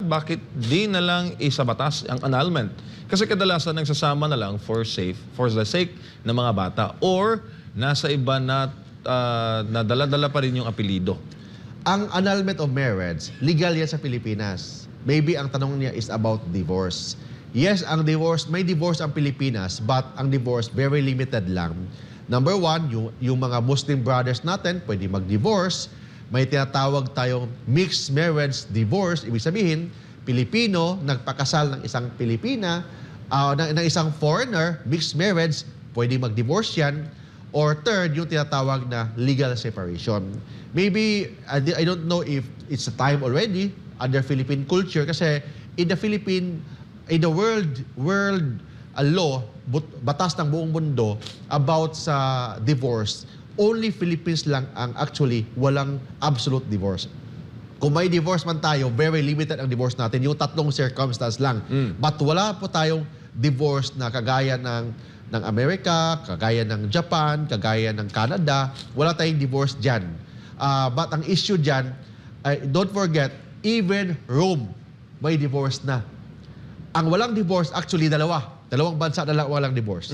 bakit di na lang isa batas ang annulment? Kasi kadalasan nagsasama na lang for the sake ng mga bata or nasa iba na dala-dala pa rin yung apelido. Ang annulment of marriage, legal yan sa Pilipinas. Maybe ang tanong niya is about divorce. Yes, ang divorce, may divorce ang Pilipinas, but ang divorce very limited lang. Number one, yung mga Muslim brothers natin, pwede mag-divorce. May tinatawag tayong mixed marriage divorce. Ibig sabihin, Pilipino, nagpakasal ng isang Pilipina, ng isang foreigner, mixed marriage, pwede mag-divorce yan. Or third, yung tinatawag na legal separation. Maybe, I don't know if it's a time already under Philippine culture kasi in the world law, batas ng buong mundo about sa divorce, only Philippines lang ang actually walang absolute divorce. Kung may divorce man tayo, very limited ang divorce natin. Yung tatlong circumstance lang. But wala po tayong divorce na kagaya ng Amerika, kagaya ng Japan, kagaya ng Canada. Wala tayong divorce dyan. But ang issue dyan, don't forget, even Rome may divorce na. Ang walang divorce, actually dalawang bansa na walang divorce.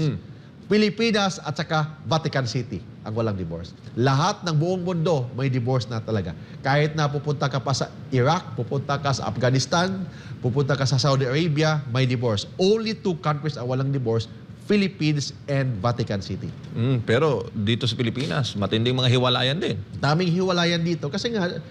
Pilipinas at saka Vatican City ang walang divorce. Lahat ng buong mundo may divorce na talaga. Kahit na pupunta ka pa sa Iraq, pupunta ka sa Afghanistan, pupunta ka sa Saudi Arabia, may divorce. Only two countries ang walang divorce, Philippines and Vatican City. Pero dito sa Pilipinas, matinding mga hiwalayan din. Daming hiwalayan dito. Kasi nga,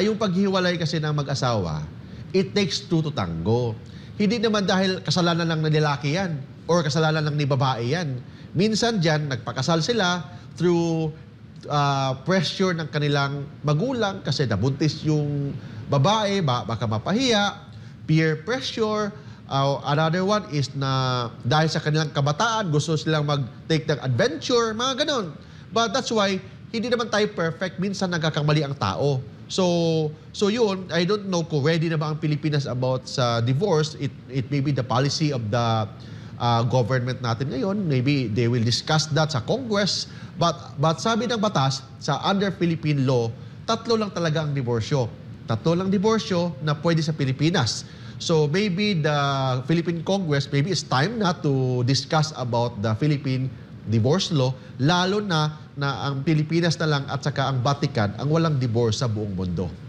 yung paghiwalay kasi ng mag-asawa, it takes two to tango. Hindi naman dahil kasalanan lang ng lalaki yan or kasalanan lang ni babae yan. Minsan dyan, nagpakasal sila through pressure ng kanilang magulang kasi nabuntis yung babae, baka mapahiya, peer pressure. Another one is na dahil sa kanilang kabataan, gusto silang mag-take ng adventure, mga ganon. But that's why, hindi naman tayo perfect. Minsan nagkakamali ang tao. So yun, I don't know kung ready na ba ang Pilipinas about sa divorce. It may be the policy of the government natin ngayon. Maybe they will discuss that sa Congress. But sabi ng batas, sa under Philippine law, tatlo lang talaga ang diborsyo. Tatlo lang diborsyo na pwede sa Pilipinas. So maybe the Philippine Congress, maybe it's time na to discuss about the Philippine divorce law, lalo na ang Pilipinas na lang at saka ang Vatican ang walang divorce sa buong mundo.